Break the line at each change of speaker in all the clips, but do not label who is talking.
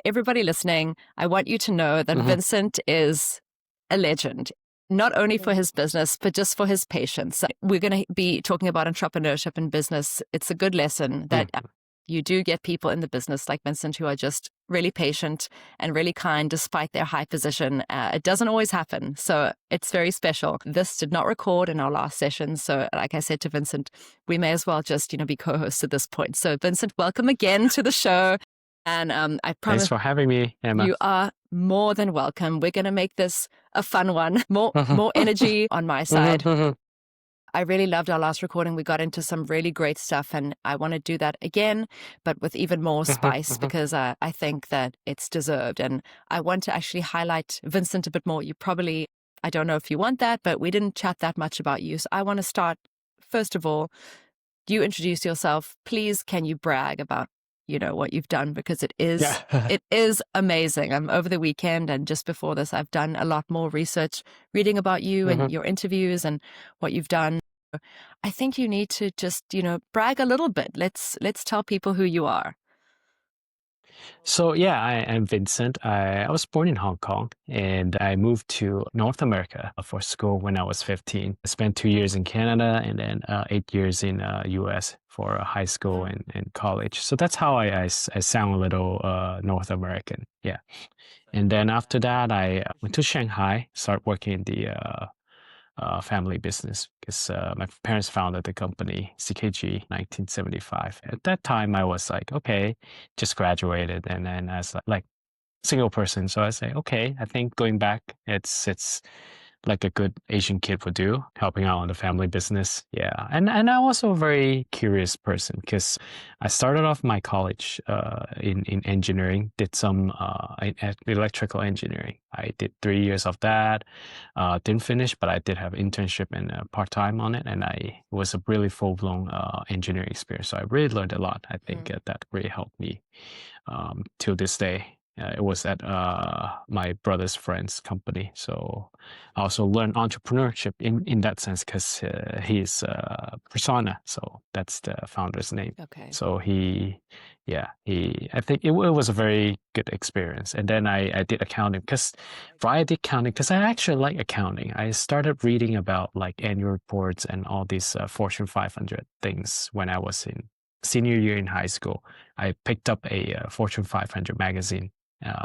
everybody listening, I want you to know that Vincent is a legend, not only for his business, but just for his patience. We're going to be talking about entrepreneurship and business. It's a good lesson that you do get people in the business like Vincent who are just really patient and really kind despite their high position. It doesn't always happen. So it's very special. This did not record in our last session. So like I said to Vincent, we may as well just, be co-hosts at this point. So Vincent, welcome again to the show. And I promise.
Thanks for having me, Emma.
You are more than welcome. We're going to make this a fun one. More energy on my side. I really loved our last recording. We got into some really great stuff, and I want to do that again, but with even more spice because I think that it's deserved. And I want to actually highlight Vincent a bit more. You probably, I don't know if you want that, but we didn't chat that much about you. So I want to start, first of all, you introduce yourself. Please, can you brag about what you've done, because it is amazing. Over the weekend and just before this, I've done a lot more research, reading about you and your interviews and what you've done. I think you need to just, brag a little bit. Let's tell people who you are.
So yeah, I am Vincent. I was born in Hong Kong and I moved to North America for school when I was 15. I spent 2 years in Canada and then 8 years in US for high school and college. So that's how I sound a little North American. Yeah. And then after that, I went to Shanghai, started working in the family business because my parents founded the company CKG 1975. At that time, I was like, okay, just graduated, and then as like single person, so I say, okay, I think going back, it's like a good Asian kid would do, helping out on the family business. Yeah, and I'm also a very curious person because I started off my college in engineering, did some electrical engineering. I did 3 years of that, didn't finish, but I did have internship and part-time on it, and it was a really full-blown engineering experience. So I really learned a lot. I think that really helped me till this day. It was at my brother's friend's company. So I also learned entrepreneurship in that sense because he's Persona. So that's the founder's name.
Okay.
So I think it was a very good experience. And then I did accounting because I actually like accounting. I started reading about like annual reports and all these Fortune 500 things when I was in senior year in high school. I picked up a Fortune 500 magazine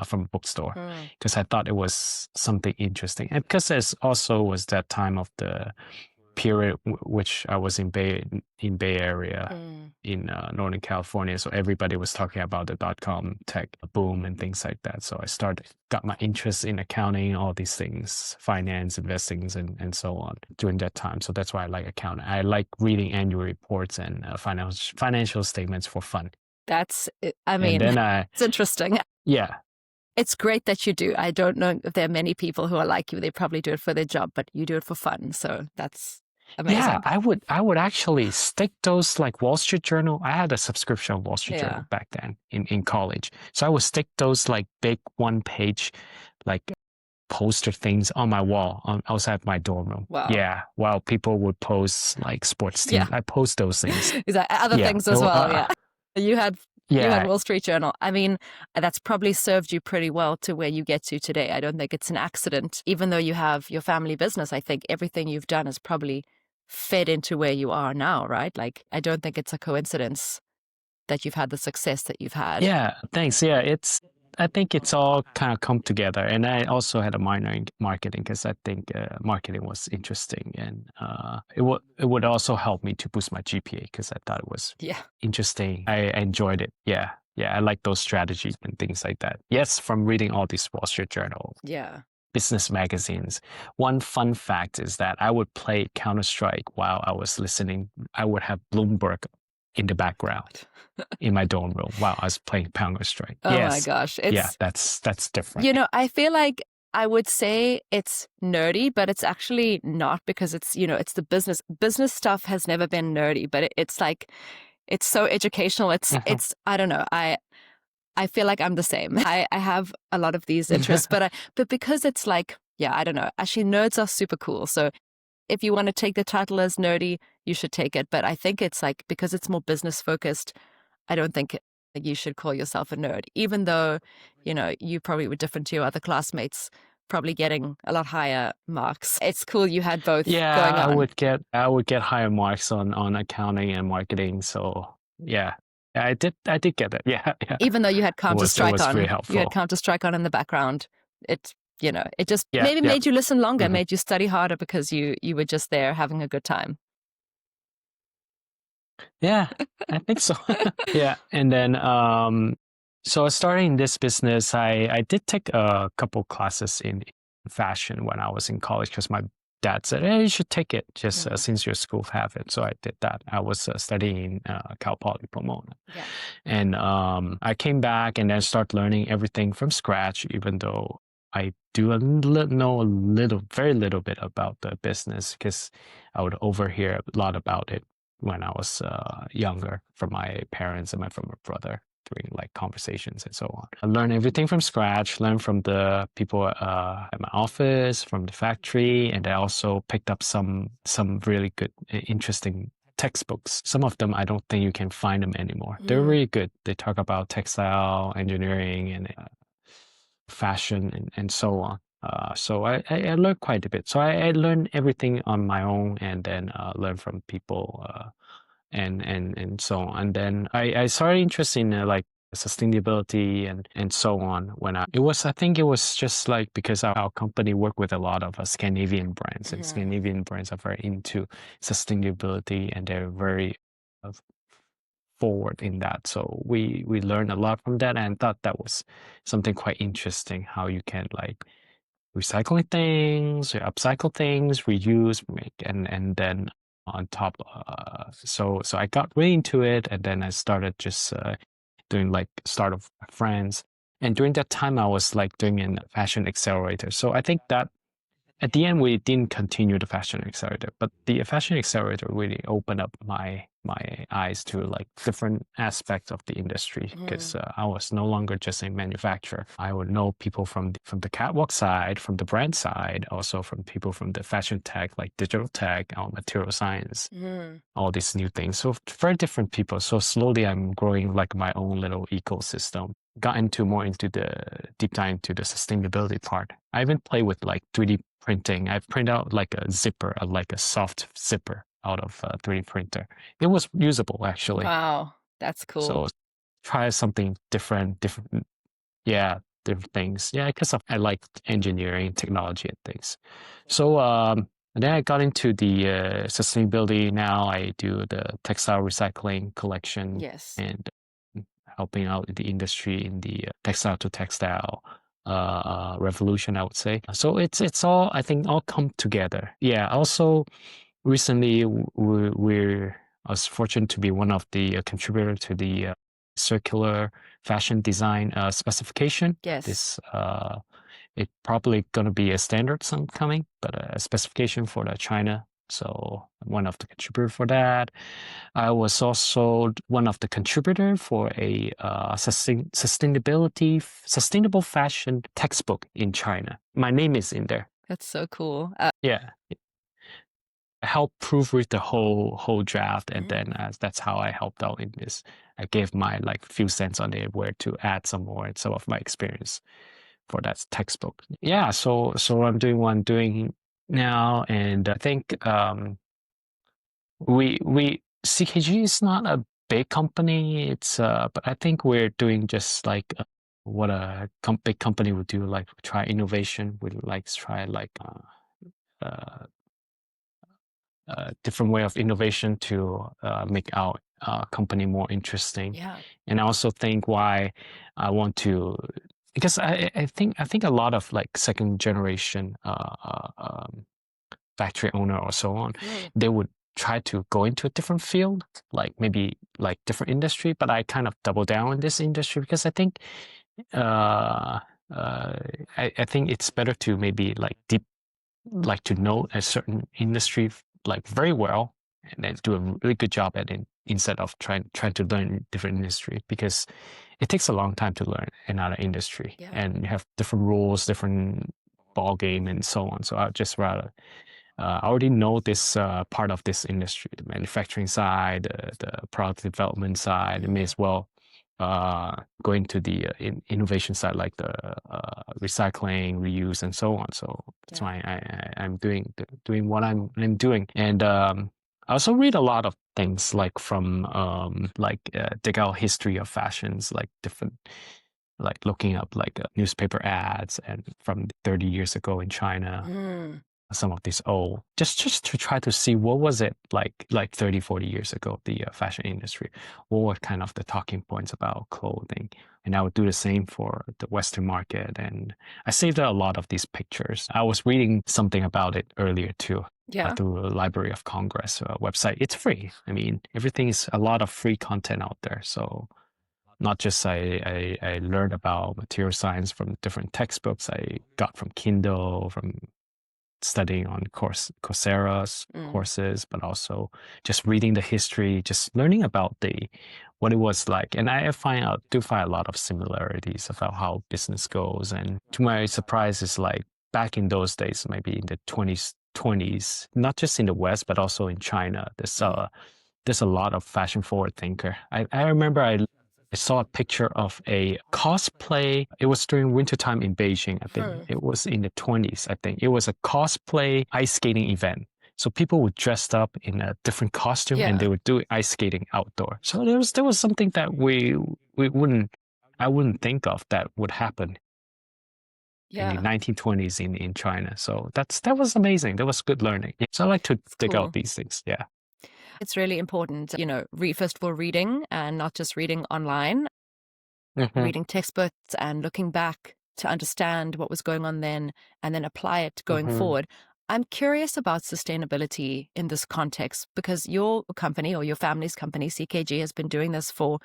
from a bookstore because I thought it was something interesting, and because there's also was that time of the period which I was in Bay Area in Northern California, so everybody was talking about the .com tech boom and things like that. So I got my interest in accounting, all these things, finance, investing, and so on during that time. So that's why I like accounting. I like reading annual reports and financial statements for fun.
It's interesting.
Yeah.
It's great that you do. I don't know if there are many people who are like you. They probably do it for their job, but you do it for fun. So that's amazing.
Yeah, I would actually stick those like Wall Street Journal. I had a subscription of Wall Street Journal back then in college. So I would stick those like big 1-page like poster things on my wall outside my dorm room.
Wow.
Yeah, while people would post like sports teams. I post those things.
Is that other things as well? You had Wall Street Journal. I mean, that's probably served you pretty well to where you get to today. I don't think it's an accident. Even though you have your family business, I think everything you've done has probably fed into where you are now, right? Like, I don't think it's a coincidence that you've had the success that you've had.
Yeah, thanks. Yeah, I think it's all kind of come together. And I also had a minor in marketing because I think marketing was interesting. And it would also help me to boost my GPA because I thought it was interesting. I enjoyed it. Yeah, I like those strategies and things like that. Yes, from reading all these Wall Street Journal.
Yeah.
Business magazines. One fun fact is that I would play Counter-Strike while I was listening. I would have Bloomberg in the background in my dorm room while I was playing Counter-Strike.
Oh my gosh.
That's different.
I feel like I would say it's nerdy, but it's actually not because it's, it's the business. Business stuff has never been nerdy, but it's like, it's so educational. It's, I don't know. I feel like I'm the same. I have a lot of these interests, but because it's like, I don't know. Actually, nerds are super cool. So if you want to take the title as nerdy, you should take it. But I think it's like, because it's more business focused, I don't think you should call yourself a nerd, even though, you probably were different to your other classmates, probably getting a lot higher marks. It's cool you had both going
Yeah,
on.
I would get higher marks on accounting and marketing. So yeah, I did get it. Yeah, yeah.
Even though you had
It
Counter-Strike
was very
on, you had
helpful.
Counter-Strike on in the background. It, it just
Yeah,
maybe
yeah.
made you listen longer,
Mhm.
made you study harder because you were just there having a good time.
Yeah, I think so. Yeah, and then so starting this business, I did take a couple classes in fashion when I was in college because my dad said, "Hey, you should take it just since your school have it." So I did that. I was studying Cal Poly Pomona,
Yeah.
and I came back and then start learning everything from scratch, even though I do know a little, very little bit about the business because I would overhear a lot about it when I was younger from my parents and from my brother during like conversations and so on. I learned everything from scratch, learned from the people at my office, from the factory, and I also picked up some really good, interesting textbooks. Some of them I don't think you can find them anymore. They're really good. They talk about textile engineering and fashion and so on. So I learned quite a bit. So I learned everything on my own and then learn from people and so on. And then I started interested in like sustainability and so on when I think it was just like because our company worked with a lot of Scandinavian brands and Scandinavian brands are very into sustainability and they're very forward in that. So we learned a lot from that and thought that was something quite interesting how you can like recycling things, upcycle things, reuse, make, and then on top, so I got really into it, and then I started just doing like start of friends, and during that time I was like doing a fashion accelerator. So I think that at the end we didn't continue the fashion accelerator, but the fashion accelerator really opened up my eyes to like different aspects of the industry because I was no longer just a manufacturer. I would know people from the catwalk side, from the brand side, also from people from the fashion tech like digital tech or material science, all these new things. So very different people. So slowly I'm growing like my own little ecosystem. Got into more into the deep dive into the sustainability part. I even play with like 3D printing. I've printed out like a zipper, like a soft zipper out of a 3D printer. It was usable actually.
Wow, that's cool.
So try something different, yeah, different things. Yeah, because I like engineering, technology and things. So and then I got into the sustainability. Now I do the textile recycling collection
Yes.
and helping out the industry in the textile to textile revolution, I would say. So it's all, I think, all come together. Yeah. Also, recently I was fortunate to be one of the contributor to the circular fashion design specification.
Yes.
This it probably going to be a standard some coming, but a specification for the China. So one of the contributor for that. I was also one of the contributor for a sustainable fashion textbook in China. My name is in there.
That's so cool.
Yeah, I helped proofread the whole draft, and then that's how I helped out in this. I gave my like few cents on it where to add some more and some of my experience for that textbook. Yeah, so I'm doing what I'm doing now, and I think we CKG is not a big company. It's but I think we're doing just like what a big company would do, like try innovation. We like try like uh, different way of innovation to make our company more interesting.
Yeah.
And I also think why I want to, because I think a lot of like second generation factory owner or so on, they would try to go into a different field, like maybe like different industry. But I kind of double down in this industry because I think uh, I think it's better to maybe like like to know a certain industry like very well and then do a really good job at it instead of trying to learn different industry because it takes a long time to learn another industry and you have different rules, different ball game and so on. So I'd just rather I already know this part of this industry, the manufacturing side, the product development side. I may as well going to the innovation side, like the recycling, reuse, and so on. So that's why I'm doing what I'm doing. And I also read a lot of things like from dig out history of fashions, like different, like looking up like newspaper ads and from 30 years ago in China. Some of these old, just to try to see what was it like 30, 40 years ago, the fashion industry. What were kind of the talking points about clothing? And I would do the same for the Western market. And I saved a lot of these pictures. I was reading something about it earlier too. Through the Library of Congress website. It's free. I mean, everything is a lot of free content out there. So not just I learned about material science from different textbooks I got from Kindle, from studying on Coursera's courses, but also just reading the history, just learning about what it was like. And I do find a lot of similarities about how business goes. And to my surprise, it's like back in those days, maybe in the 20s, not just in the West, but also in China, there's a lot of fashion forward thinker. I remember I saw a picture of a cosplay. It was during wintertime in Beijing, I think. It was in the 20s, I think. It was a cosplay ice skating event. So people would dress up in a different costume and they would do ice skating outdoor. So there was something that I wouldn't think of that would happen in the 1920s in China. So that was amazing. That was good learning. So I like to dig out these things. Yeah.
It's really important, first of all, reading and not just reading online, reading textbooks and looking back to understand what was going on then and then apply it going forward. I'm curious about sustainability in this context because your company or your family's company, CKG, has been doing this for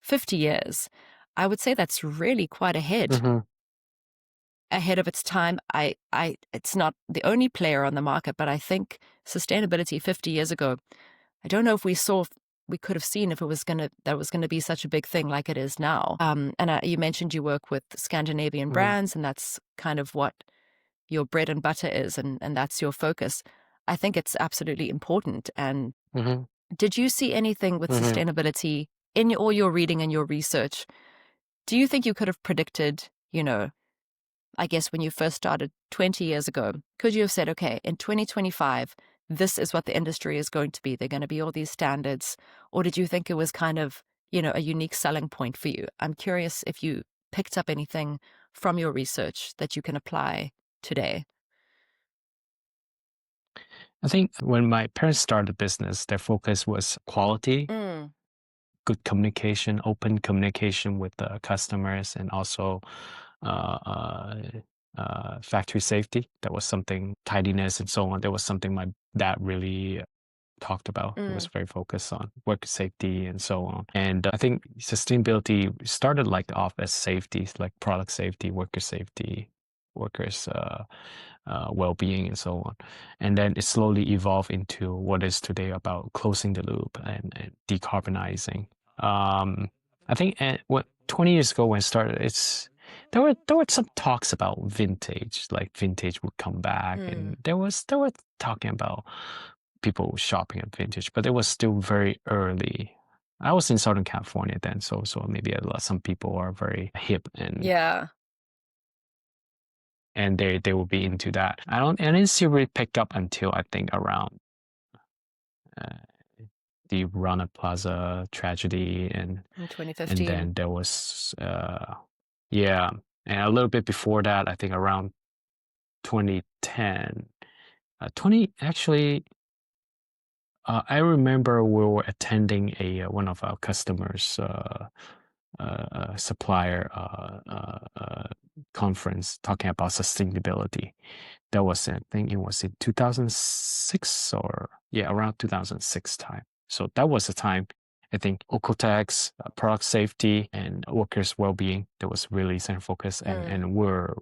50 years. I would say that's really quite ahead of its time. It's not the only player on the market, but I think sustainability 50 years ago, I don't know if we could have seen if that was going to be such a big thing like it is now. And you mentioned you work with Scandinavian brands, and that's kind of what your bread and butter is, and that's your focus. I think it's absolutely important. And did you see anything with sustainability in all your reading and your research? Do you think you could have predicted, I guess when you first started 20 years ago, could you have said, okay, in 2025, this is what the industry is going to be. They're going to be all these standards. Or did you think it was kind of, a unique selling point for you? I'm curious if you picked up anything from your research that you can apply today.
I think when my parents started the business, their focus was quality, good communication, open communication with the customers, and also factory safety. That was something, tidiness and so on. That was something my dad really talked about. It was very focused on worker safety and so on. And I think sustainability started off as safety, like product safety, worker safety, workers' well-being and so on. And then it slowly evolved into what is today about closing the loop and decarbonizing. I think 20 years ago when it started, there were some talks about vintage, like vintage would come back, and they were talking about people shopping at vintage, but it was still very early. I was in Southern California then, so maybe some people are very hip and they will be into that. I didn't see it really pick up until I think around the Rana Plaza tragedy and
in 2015.
And then there was and a little bit before that, I think around 2010, I remember we were attending one of our customers' supplier conference talking about sustainability. That was, I think it was in 2006 around 2006 time. So that was the time, I think, Ocotex, product safety, and workers' well-being, that was really center focus, and we're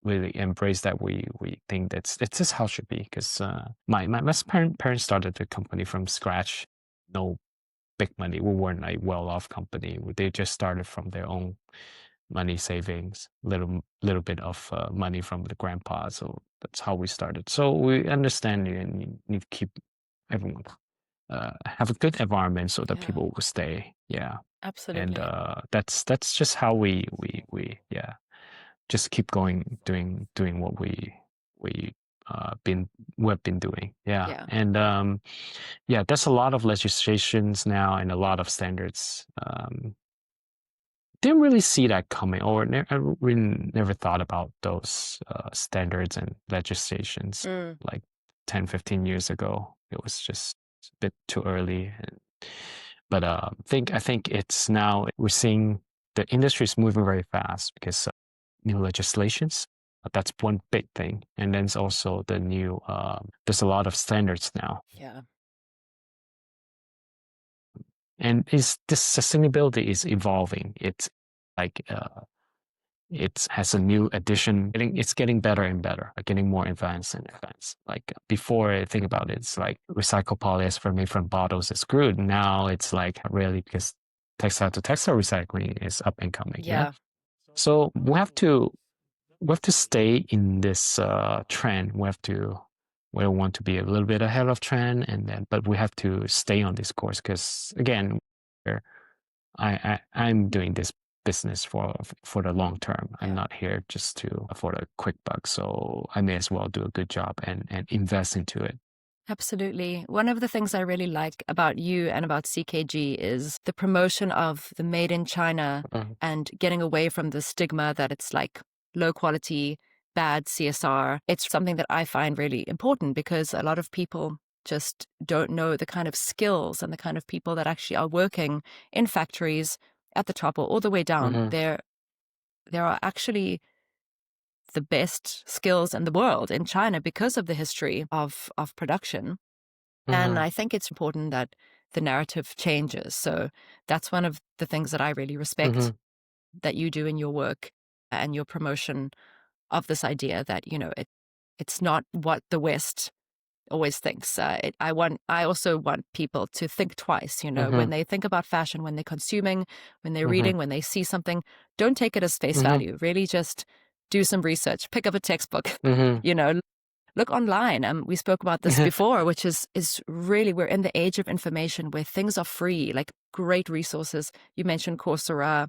really embraced that. We think that's just how it should be, because my parents started the company from scratch, no big money. We weren't a well-off company. They just started from their own money savings, little bit of money from the grandpa. So that's how we started. So we understand you need to keep everyone have a good environment so that people will stay. Yeah. And
Absolutely.
that's just how we just keep going doing what we been we've been doing. Yeah.
Yeah.
And yeah, there's a lot of legislations now and a lot of standards. Didn't really see that coming, or I really never thought about those standards and legislations
Mm.
like 10, 15 years ago. It was just a bit too early. But I think it's now we're seeing the industry is moving very fast because new legislations. That's one big thing, and then it's also the new. There's a lot of standards now,
Yeah.
and is this sustainability is evolving. It's like it has a new addition. It's getting better and better, getting more advanced and advanced. Like before, I think about it, it's like recycled polyester made from bottles is good. Now it's like really because textile-to-textile recycling is up and coming. Yeah.
Yeah.
So we have to stay in this trend. We want to be a little bit ahead of trend, and then but we have to stay on this course because again, I'm doing this business for the long term. I'm
Yeah.
not here just to for a quick buck. So I may as well do a good job and invest into it.
Absolutely. One of the things I really like about you and about CKG is the promotion of the made in China
Mhm.
and getting away from the stigma that it's like low quality, bad CSR. It's something that I find really important because a lot of people just don't know the kind of skills and the kind of people that actually are working in factories at the top or all the way down.
Mhm.
There are actually the best skills in the world in China because of the history of production. And
Mhm.
I think it's important that the narrative changes. So that's one of the things that I really respect
Mhm.
that you do in your work and your promotion of this idea that, it's not what the West always thinks. I also want people to think twice, when
Mhm.
they think about fashion, when they're consuming, when they're
Mhm.
reading, when they see something, don't take it as face
Mhm.
value. Really just do some research, pick up a textbook,
Mhm.
you know, look online. We spoke about this before, which is really, we're in the age of information where things are free, like great resources. You mentioned Coursera,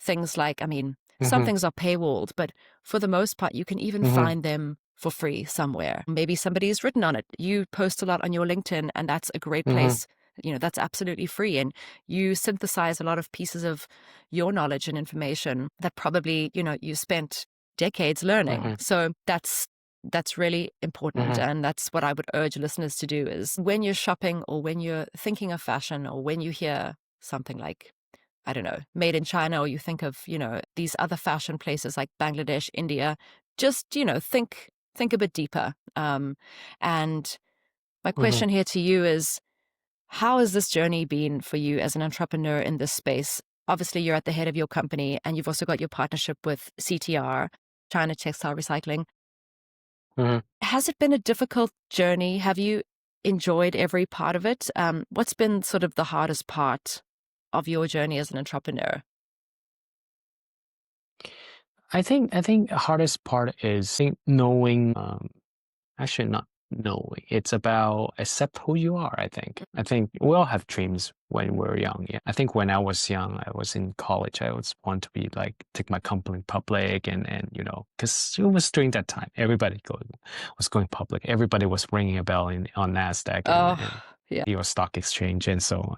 things like, some
Mhm.
things are paywalled, but for the most part, you can even
Mhm.
find them for free somewhere. Maybe somebody's written on it. You post a lot on your LinkedIn, and that's a great
Mhm.
place. That's absolutely free. And you synthesize a lot of pieces of your knowledge and information that probably, you spent decades learning.
Mhm.
So that's really important.
Mhm.
And that's what I would urge listeners to do is when you're shopping or when you're thinking of fashion or when you hear something like, I don't know, made in China, or you think of, these other fashion places like Bangladesh, India, just, think a bit deeper. And my
Mhm.
question here to you is, how has this journey been for you as an entrepreneur in this space? Obviously, you're at the head of your company and you've also got your partnership with CTR, China Textile Recycling.
Mhm.
Has it been a difficult journey? Have you enjoyed every part of it? What's been sort of the hardest part of your journey as an entrepreneur?
I think the hardest part is knowing actually not knowing. It's about accept who you are, I think. I think we all have dreams when we're young. Yeah. I think when I was young, I was in college, I always want to be like take my company public and because it was during that time. Was going public. Everybody was ringing a bell on NASDAQ
Oh,
and
yeah.
your stock exchange and so on.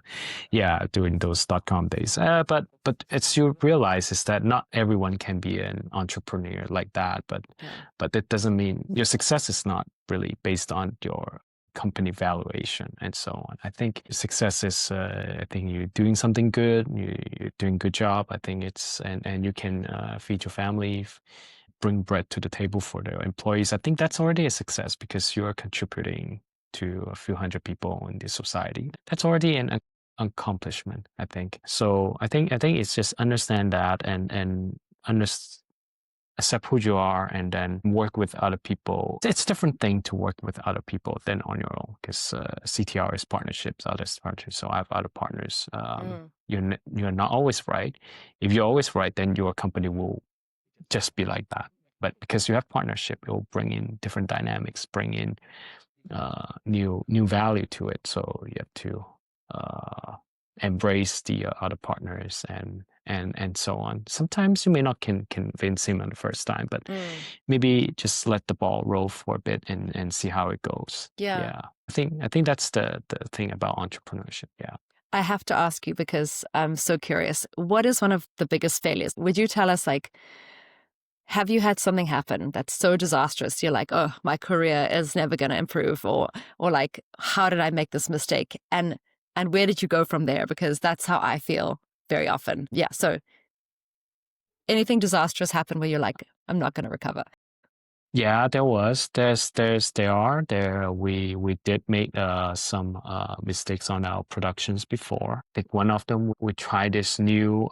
Yeah, during those .com days. But as you realize is that not everyone can be an entrepreneur like that.
Yeah.
But it doesn't mean your success is not really based on your company valuation and so on. I think success is, I think you're doing something good, you're doing a good job. I think and you can feed your family, bring bread to the table for their employees. I think that's already a success because you are contributing to a few hundred people in this society. That's already an accomplishment, I think. So I think it's just understand that and understand accept who you are and then work with other people. It's a different thing to work with other people than on your own because CTR is partnerships, others partnerships. So I have other partners.
Mm.
You're not always right. If you're always right, then your company will just be like that. But because you have partnership, it will bring in different dynamics, bring in new value to it. So you have to embrace the other partners and so on. Sometimes you may not convince him on the first time, but maybe just let the ball roll for a bit and see how it goes.
Yeah.
I think that's the thing about entrepreneurship. Yeah.
I have to ask you because I'm so curious. What is one of the biggest failures? Would you tell us, like, have you had something happen that's so disastrous? You're like, oh, my career is never going to improve, or like, how did I make this mistake? And where did you go from there? Because that's how I feel very often. Yeah. So anything disastrous happen where you're like, I'm not going to recover?
Yeah, there was. We did make some mistakes on our productions before. I think one of them, we tried this new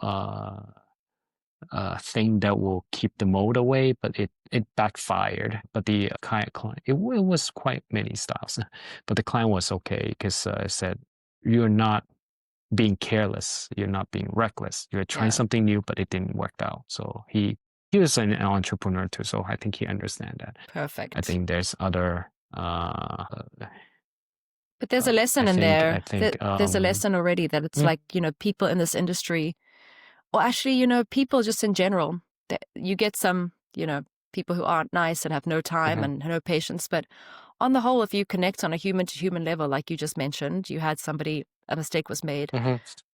thing that will keep the mold away, but it backfired. But the client it was quite many styles, but the client was okay because I said, you're not being careless, you're not being reckless. You're trying something new, but it didn't work out. So he was an entrepreneur too, so I think he understands that.
Perfect.
I think there's other.
But there's a lesson in there.
I think
there's a lesson already that it's like, people in this industry, or actually, people just in general, that you get some, people who aren't nice and have no time and no patience. But on the whole, if you connect on a human to human level, like you just mentioned, you had somebody, a mistake was made,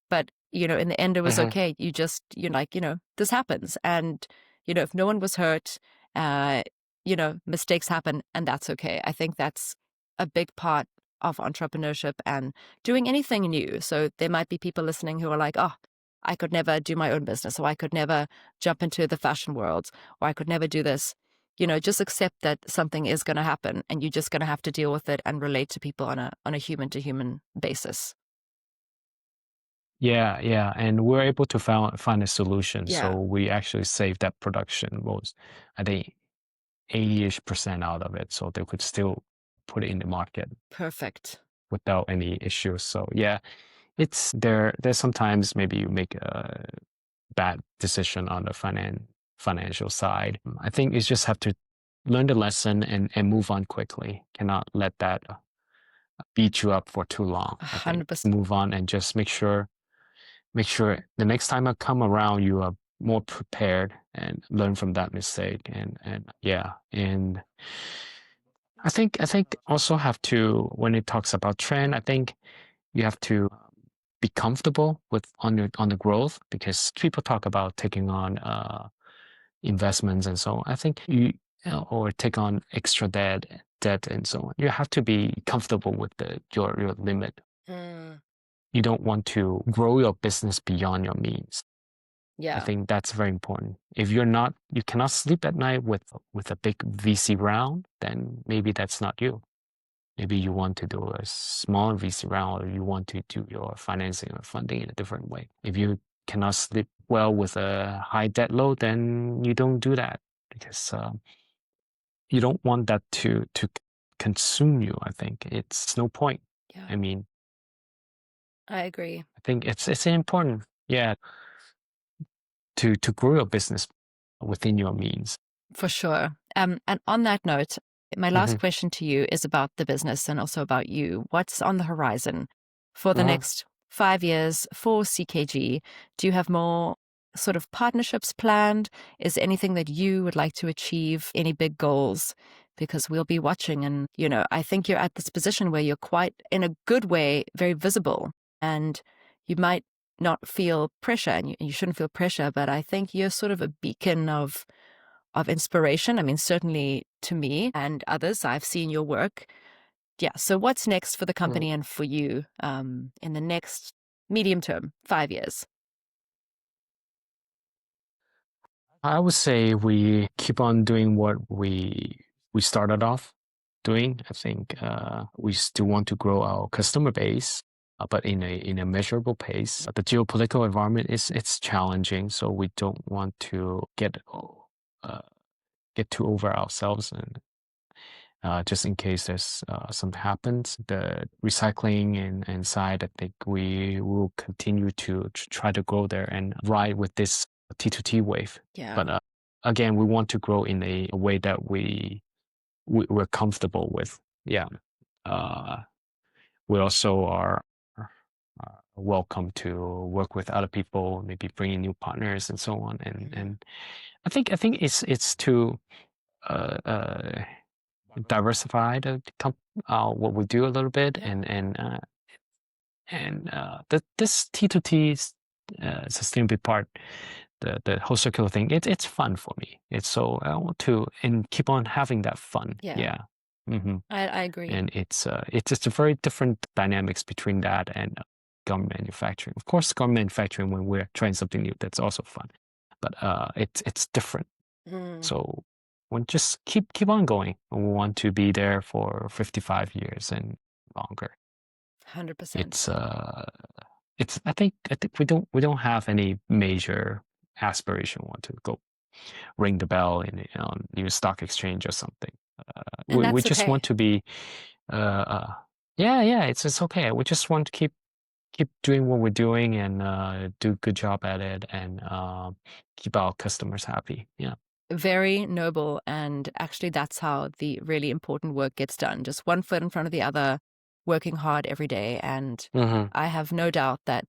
but, in the end, it was okay. You're like, this happens. And, if no one was hurt, mistakes happen, and that's okay. I think that's a big part of entrepreneurship and doing anything new. So there might be people listening who are like, oh, I could never do my own business, or I could never jump into the fashion world, or I could never do this. Just accept that something is going to happen, and you're just going to have to deal with it and relate to people on a human to human basis.
Yeah, and we're able to find a solution.
Yeah.
So we actually saved that production was, I think, 80-ish% out of it, so they could still put it in the market.
Perfect.
Without any issues. So yeah, it's there's sometimes maybe you make a bad decision on the financial side. I think you just have to learn the lesson and move on quickly. Cannot let that beat you up for too long.
100%.
Move on and just make sure the next time I come around, you are more prepared and learn from that mistake. And I think also have to, when it talks about trend, I think you have to be comfortable on the growth, because people talk about taking on investments and so on. I think or take on extra debt and so on. You have to be comfortable with your limit. You don't want to grow your business beyond your means.
Yeah.
I think that's very important. If you cannot sleep at night with a big VC round, then maybe that's not you. Maybe you want to do a small VC round, or you want to do your financing or funding in a different way. If you cannot sleep well with a high debt load, then you don't do that, because you don't want that to consume you. I think it's no point.
Yeah.
I mean,
I agree.
I think it's important, to grow your business within your means.
For sure. And on that note, my last question to you is about the business and also about you. What's on the horizon for the next 5 years for CKG? Do you have more sort of partnerships planned? Is there anything that you would like to achieve? Any big goals? Because we'll be watching, and, I think you're at this position where you're quite, in a good way, very visible, and you might not feel pressure, and you shouldn't feel pressure, but I think you're sort of a beacon of inspiration. I mean, certainly to me and others, I've seen your work. Yeah. So what's next for the company and for you in the next medium term, 5 years?
I would say we keep on doing what we started off doing. I think we still want to grow our customer base, but in a measurable pace. The geopolitical environment it's challenging, so we don't want to get too over ourselves, and just in case there's something happens. The recycling and side, I think we will continue to try to go there and ride with this T2T wave.
Yeah.
But again, we want to grow in a way that we're comfortable with. Yeah. We also are welcome to work with other people, maybe bringing new partners and so on. And I think it's to diversify what we do a little bit, this T2T sustainability part, the whole circular thing. It's fun for me. So I want to keep on having that fun.
Yeah.
Mm-hmm.
I agree.
And it's just a very different dynamics between that and garment manufacturing. Of course, garment manufacturing, when we're trying something new, that's also fun, but it's different. So we'll just keep on going. We want to be there for 55 years and longer.
100%.
I think we don't have any major aspiration. Want to go ring the bell on New Stock Exchange or something. We just want to be it's okay. We just want to keep doing what we're doing and do a good job at it and keep our customers happy. Yeah.
Very noble. And actually, that's how the really important work gets done. Just one foot in front of the other, working hard every day. And I have no doubt that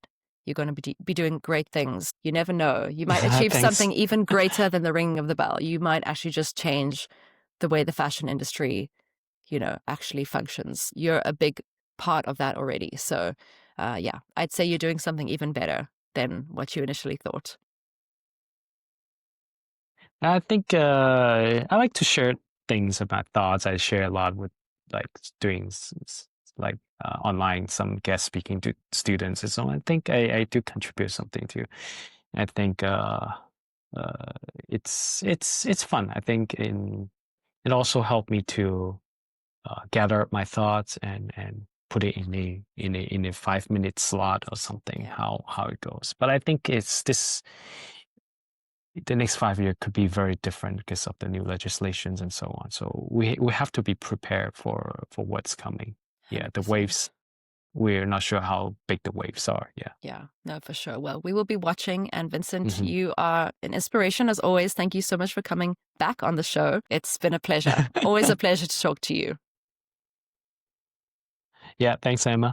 you're going to be doing great things. You never know. You might achieve something even greater than the ringing of the bell. You might actually just change the way the fashion industry, actually functions. You're a big part of that already. So, I'd say you're doing something even better than what you initially thought.
I think I like to share things about thoughts. I share a lot with doing online, some guest speaking to students and so on. I think I do contribute something too. I think it's fun. I think it also helped me to gather up my thoughts and put it in a 5-minute slot or something. How it goes. But I think the next 5 years could be very different because of the new legislations and so on. So we have to be prepared for what's coming. 100%. Yeah, the waves, we're not sure how big the waves are.
Yeah, no, for sure. Well, we will be watching. And Vincent, you are an inspiration as always. Thank you so much for coming back on the show. It's been a pleasure. Always a pleasure to talk to you.
Yeah, thanks, Emma.